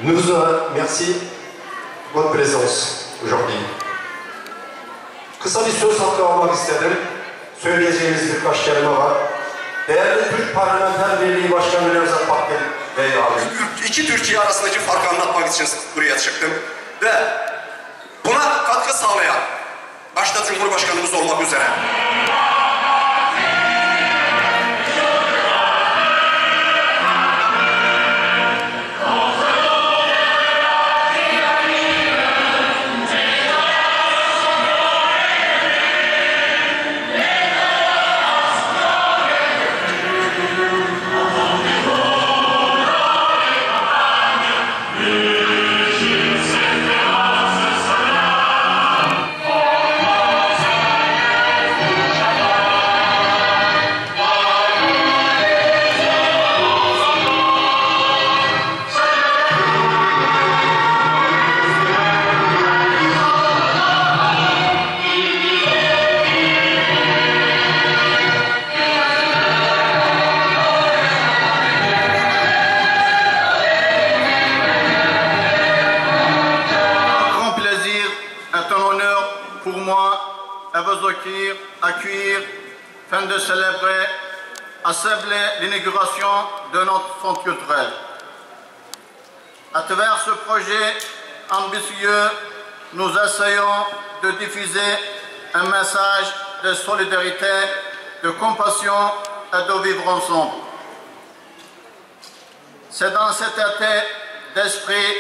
Nous vous remercions de votre présence aujourd'hui. Kısa bir söz hakkı almak istedim. Söyleyeceğimiz birkaç kelime var. Değerli Türk Parlamenter Birliği Başkanı Nevzat Pakdil Bey abi. İki Türkiye arasındaki farkı anlatmak için buraya çıktım. Ve buna katkı sağlayan, başta Cumhurbaşkanımız olmak üzere, accueillir, afin de célébrer ensemble l'inauguration de notre centre culturel. À travers ce projet ambitieux, nous essayons de diffuser un message de solidarité, de compassion et de vivre ensemble. C'est dans cet état d'esprit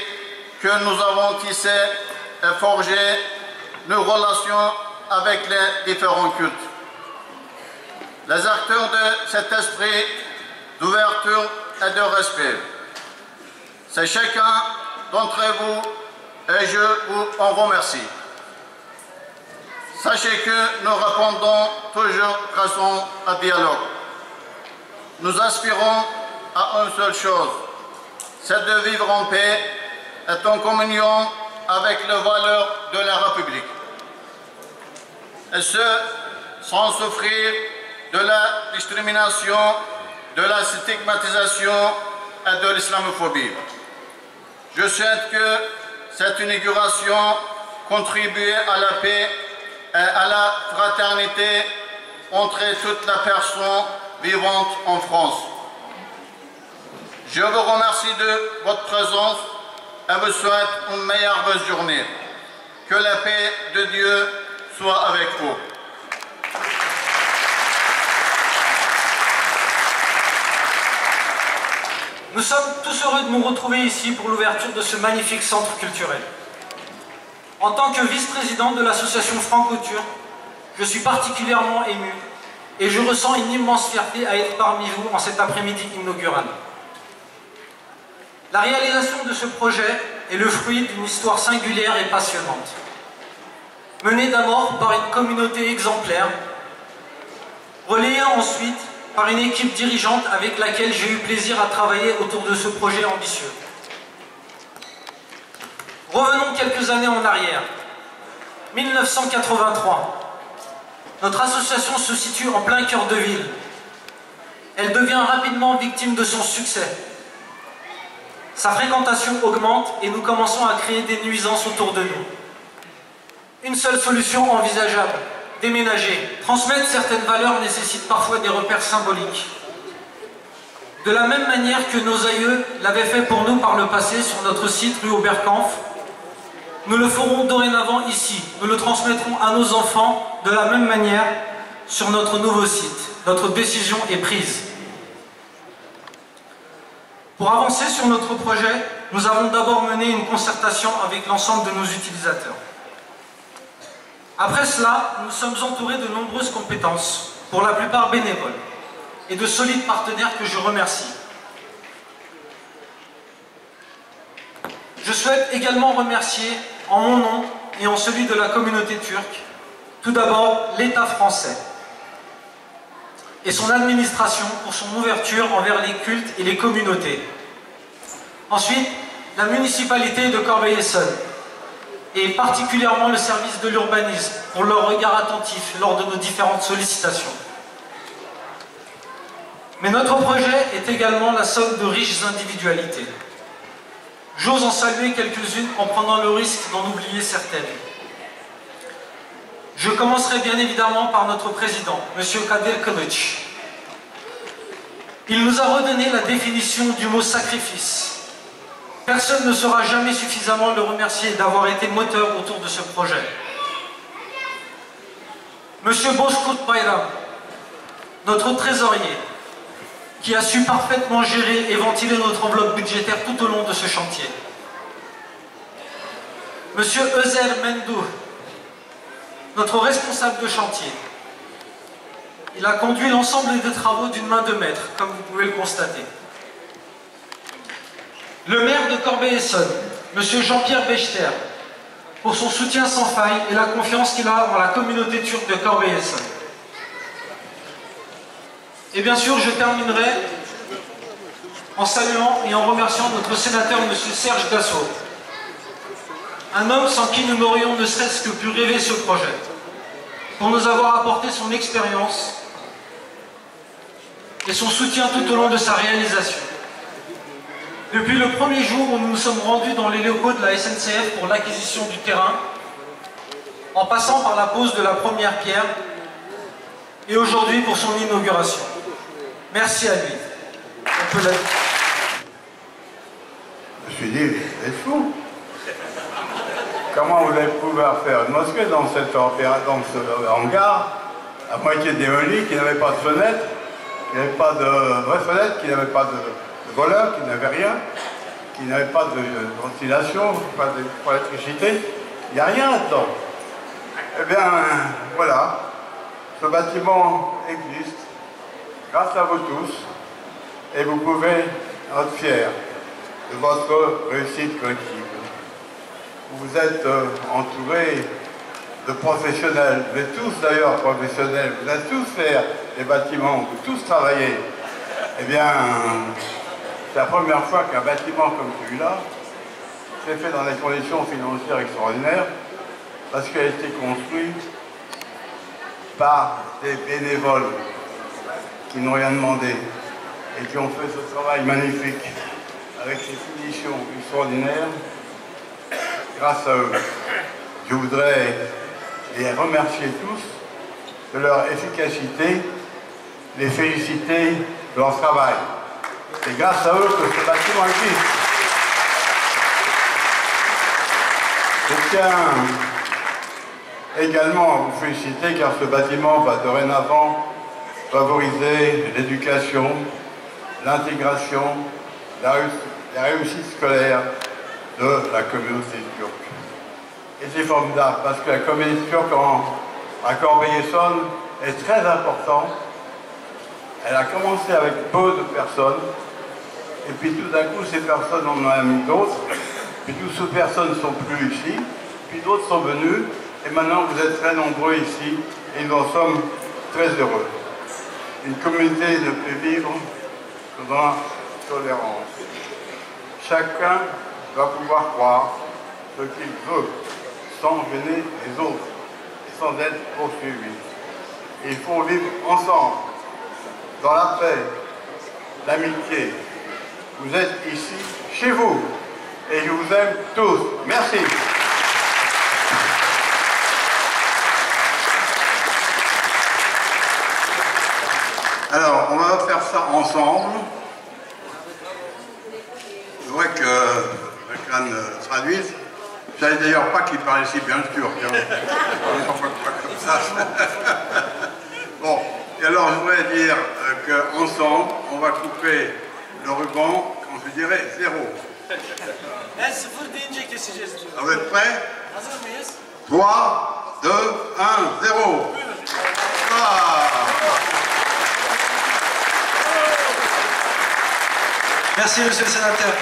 que nous avons tissé et forgé nos relations avec les différents cultes. Les acteurs de cet esprit d'ouverture et de respect, c'est chacun d'entre vous et je vous en remercie. Sachez que nous répondons toujours raison à dialogue. Nous aspirons à une seule chose, c'est de vivre en paix et en communion avec les valeurs de la République. Et ce, sans souffrir de la discrimination, de la stigmatisation et de l'islamophobie. Je souhaite que cette inauguration contribue à la paix et à la fraternité entre toutes les personnes vivantes en France. Je vous remercie de votre présence et vous souhaite une meilleure journée. Que la paix de Dieu soit avec vous. Nous sommes tous heureux de nous retrouver ici pour l'ouverture de ce magnifique centre culturel. En tant que vice-président de l'association franco-turque, je suis particulièrement ému et je ressens une immense fierté à être parmi vous en cet après-midi inaugural. La réalisation de ce projet est le fruit d'une histoire singulière et passionnante. Menée d'abord par une communauté exemplaire, relayée ensuite par une équipe dirigeante avec laquelle j'ai eu plaisir à travailler autour de ce projet ambitieux. Revenons quelques années en arrière. 1983. Notre association se situe en plein cœur de ville. Elle devient rapidement victime de son succès. Sa fréquentation augmente et nous commençons à créer des nuisances autour de nous. Une seule solution envisageable, déménager. Transmettre certaines valeurs nécessite parfois des repères symboliques. De la même manière que nos aïeux l'avaient fait pour nous par le passé sur notre site rue Oberkampf, nous le ferons dorénavant ici. Nous le transmettrons à nos enfants de la même manière sur notre nouveau site. Notre décision est prise. Pour avancer sur notre projet, nous avons d'abord mené une concertation avec l'ensemble de nos utilisateurs. Après cela, nous sommes entourés de nombreuses compétences, pour la plupart bénévoles, et de solides partenaires que je remercie. Je souhaite également remercier, en mon nom et en celui de la communauté turque, tout d'abord l'État français et son administration pour son ouverture envers les cultes et les communautés. Ensuite, la municipalité de Corbeil-Essonnes, et particulièrement le service de l'urbanisme pour leur regard attentif lors de nos différentes sollicitations. Mais notre projet est également la somme de riches individualités. J'ose en saluer quelques-unes en prenant le risque d'en oublier certaines. Je commencerai bien évidemment par notre président, M. Kadir Kılıç. Il nous a redonné la définition du mot sacrifice. Personne ne saura jamais suffisamment le remercier d'avoir été moteur autour de ce projet. M. Bozkurt Bayram, notre trésorier, qui a su parfaitement gérer et ventiler notre enveloppe budgétaire tout au long de ce chantier. Monsieur Özer Mendou, notre responsable de chantier. Il a conduit l'ensemble des travaux d'une main de maître, comme vous pouvez le constater. Le maire de Corbeil-Essonnes, monsieur Jean-Pierre Bechter, pour son soutien sans faille et la confiance qu'il a en la communauté turque de Corbeil-Essonnes. Et bien sûr, je terminerai en saluant et en remerciant notre sénateur, M. Serge Dassault, un homme sans qui nous n'aurions ne serait-ce que pu rêver ce projet, pour nous avoir apporté son expérience et son soutien tout au long de sa réalisation. Depuis le premier jour où nous nous sommes rendus dans les locaux de la SNCF pour l'acquisition du terrain, en passant par la pose de la première pierre, et aujourd'hui pour son inauguration. Merci à lui. On peut Je me suis dit, vous êtes fou. Comment vous allez pouvoir faire une mosquée dans ce hangar, à moitié démoli, qui n'avait pas de fenêtre, qui n'avait pas de vraies fenêtres, qui n'avait pas de voleurs, qui n'avait rien, qui n'avait pas de ventilation, pas d'électricité. Il n'y a rien là-dedans. Eh bien, voilà. Ce bâtiment existe grâce à vous tous et vous pouvez être fiers de votre réussite collective. Vous êtes entourés de professionnels, vous êtes tous d'ailleurs professionnels, vous êtes tous faire des bâtiments, vous tous travailler. Eh bien, c'est la première fois qu'un bâtiment comme celui-là s'est fait dans des conditions financières extraordinaires parce qu'il a été construit par des bénévoles qui n'ont rien demandé et qui ont fait ce travail magnifique avec ces finitions extraordinaires. Grâce à eux, je voudrais les remercier tous de leur efficacité, les féliciter de leur travail. C'est grâce à eux que ce bâtiment existe. Je tiens également à vous féliciter car ce bâtiment va dorénavant favoriser l'éducation, l'intégration, la réussite scolaire de la communauté turque. Et c'est formidable parce que la communauté turque à Corbeil-Essonnes est très importante. Elle a commencé avec peu de personnes et puis tout d'un coup ces personnes en ont mis d'autres, puis toutes ces personnes ne sont plus ici, puis d'autres sont venues et maintenant vous êtes très nombreux ici et nous en sommes très heureux. Une communauté ne peut vivre que dans la tolérance. Chacun doit pouvoir croire ce qu'il veut, sans gêner les autres, sans être poursuivi. Il faut vivre ensemble, dans la paix, l'amitié. Vous êtes ici, chez vous, et je vous aime tous. Merci. Alors, on va faire ça ensemble. Je voudrais que Reklan traduise. Je ne savais d'ailleurs pas qu'il parlait si bien le turc. Hein. Comme ça. Bon, et alors je voudrais dire qu'ensemble, on va couper le ruban quand je dirai 0. Vous êtes prêts? 3, 2, 1, 0. Ah. Merci, monsieur le sénateur.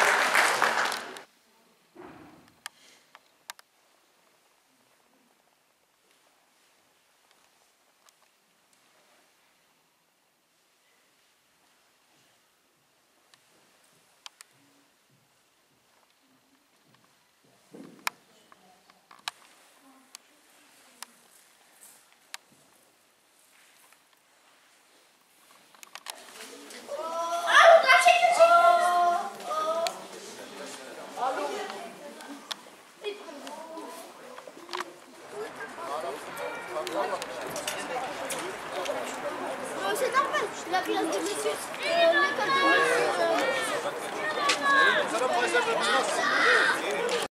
La classe de monsieur, l'école de monsieur.